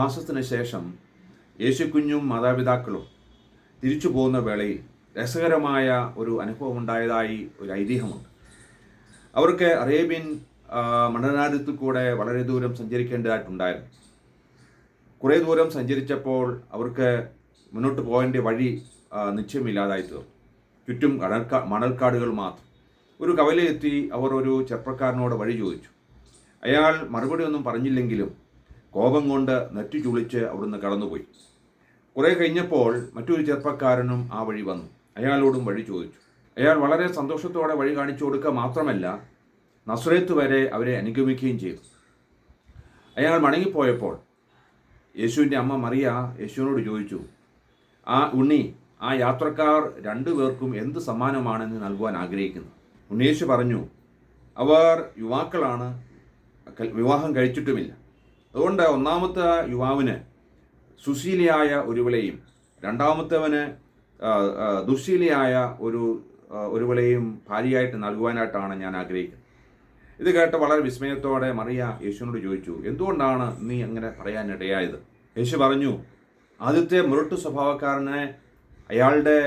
പ്രവാസത്തിന് ശേഷം യേശുക്കുഞ്ഞും മാതാപിതാക്കളും തിരിച്ചു പോകുന്ന വേളയിൽ രസകരമായ ഒരു അനുഭവം ഉണ്ടായതായി ഒരു ഐതിഹ്യമുണ്ട്. അവർക്ക് അറേബ്യൻ മണനാരത്തിൽ കൂടെ വളരെ ദൂരം സഞ്ചരിക്കേണ്ടതായിട്ടുണ്ടായിരുന്നു. കുറേ ദൂരം സഞ്ചരിച്ചപ്പോൾ അവർക്ക് മുന്നോട്ട് പോകേണ്ട വഴി നിശ്ചയമില്ലാതായി തീർന്നു. ചുറ്റും മണൽക്കാടുകൾ മാത്രം. ഒരു കവലയെത്തി അവർ ഒരു ചെറുപ്പക്കാരനോട് വഴി ചോദിച്ചു. അയാൾ മറുപടി ഒന്നും പറഞ്ഞില്ലെങ്കിലും കോപം കൊണ്ട് നെറ്റി ചുളിച്ച് അവിടുന്ന് കടന്നുപോയി. കുറേ കഴിഞ്ഞപ്പോൾ മറ്റൊരു ചെറുപ്പക്കാരനും ആ വഴി വന്നു. അയാളോടും വഴി ചോദിച്ചു. അയാൾ വളരെ സന്തോഷത്തോടെ വഴി കാണിച്ചു കൊടുക്കുക മാത്രമല്ല, നസ്രേത്ത് വരെ അവരെ അനുഗമിക്കുകയും ചെയ്തു. അയാൾ മടങ്ങിപ്പോയപ്പോൾ യേശുവിൻ്റെ അമ്മ മറിയ യേശുവിനോട് ചോദിച്ചു, ആ യാത്രക്കാർ രണ്ടുപേർക്കും എന്ത് സമ്മാനമാണെന്ന് നൽകുവാൻ ആഗ്രഹിക്കുന്നു? ഉണ്ണീശു പറഞ്ഞു, അവർ യുവാക്കളാണ്, വിവാഹം കഴിച്ചിട്ടുമില്ല. അതുകൊണ്ട് ഒന്നാമത്തെ യുവാവിന് സുശീലയായ ഒരുവളെയും രണ്ടാമത്തവന് ദുശ്ശീലയായ ഒരുവളെയും ഭാര്യയായിട്ട് നൽകുവാനായിട്ടാണ് ഞാൻ ആഗ്രഹിക്കുന്നത്. ഇത് കേട്ട് വളരെ വിസ്മയത്തോടെ മറിയ യേശുവിനോട് ചോദിച്ചു, എന്തുകൊണ്ടാണ് നീ അങ്ങനെ പറയാനിടയായത്? യേശു പറഞ്ഞു, ആദ്യത്തെ മുരട്ടു സ്വഭാവക്കാരനെ അയാളുടെ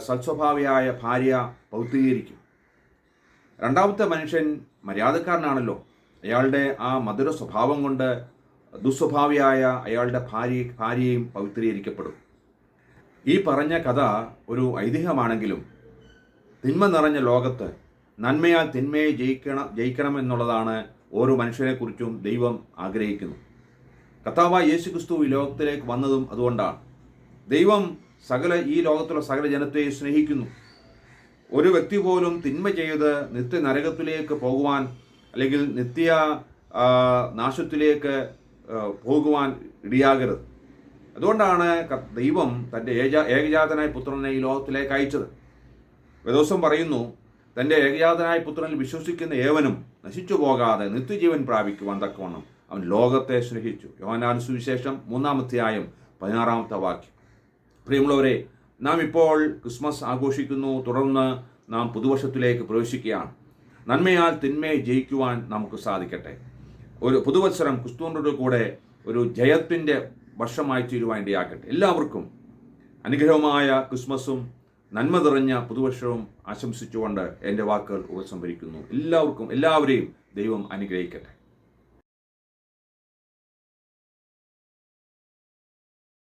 സൽസ്വഭാവിയായ ഭാര്യ പൗത്രീകരിക്കും. രണ്ടാമത്തെ മനുഷ്യൻ മര്യാദക്കാരനാണല്ലോ, അയാളുടെ ആ മധുര സ്വഭാവം കൊണ്ട് ദുസ്വഭാവിയായ അയാളുടെ ഭാര്യയും പവിത്രീകരിക്കപ്പെടും. ഈ പറഞ്ഞ കഥ ഒരു ഐതിഹ്യമാണെങ്കിലും തിന്മ നിറഞ്ഞ ലോകത്ത് നന്മയാൽ തിന്മയെ ജയിക്കണമെന്നുള്ളതാണ് ഓരോ മനുഷ്യനെക്കുറിച്ചും ദൈവം ആഗ്രഹിക്കുന്നു. കർത്താവായ യേശുക്രിസ്തു ഈ ലോകത്തിലേക്ക് വന്നതും അതുകൊണ്ടാണ്. ദൈവം ഈ ലോകത്തുള്ള സകല ജനത്തെ സ്നേഹിക്കുന്നു. ഒരു വ്യക്തി പോലും തിന്മ ചെയ്ത് നിത്യ നരകത്തിലേക്ക് പോകുവാൻ അല്ലെങ്കിൽ നിത്യ നാശത്തിലേക്ക് പോകുവാൻ ഇടയാകരുത്. അതുകൊണ്ടാണ് ദൈവം തൻ്റെ ഏകജാതനായ പുത്രനെ ഈ ലോകത്തിലേക്ക് അയച്ചത്. വേദോസം പറയുന്നു, തൻ്റെ ഏകജാതനായ പുത്രനിൽ വിശ്വസിക്കുന്ന ഏവനും നശിച്ചു പോകാതെ നിത്യജീവൻ പ്രാപിക്കുവാൻ തക്കവണ്ണം അവൻ ലോകത്തെ സ്നേഹിച്ചു. യോഹന്നാൻ സുവിശേഷം 3-16 വാക്യം. പ്രിയമുള്ളവരെ, നാം ഇപ്പോൾ ക്രിസ്മസ് ആഘോഷിക്കുന്നു. തുടർന്ന് നാം പുതുവർഷത്തിലേക്ക് പ്രവേശിക്കുകയാണ്. നന്മയാൽ തിന്മയെ ജയിക്കുവാൻ നമുക്ക് സാധിക്കട്ടെ. ഒരു പുതുവത്സരം ക്രിസ്തുവിൻ്റെ കൂടെ ഒരു ജയത്തിൻ്റെ വർഷമായി തീരുവാൻ ഇടയാക്കട്ടെ. എല്ലാവർക്കും അനുഗ്രഹമായ ക്രിസ്മസും നന്മ നിറഞ്ഞ പുതുവർഷവും ആശംസിച്ചുകൊണ്ട് എൻ്റെ വാക്കുകൾ ഉപസംഹരിക്കുന്നു. എല്ലാവരെയും ദൈവം അനുഗ്രഹിക്കട്ടെ.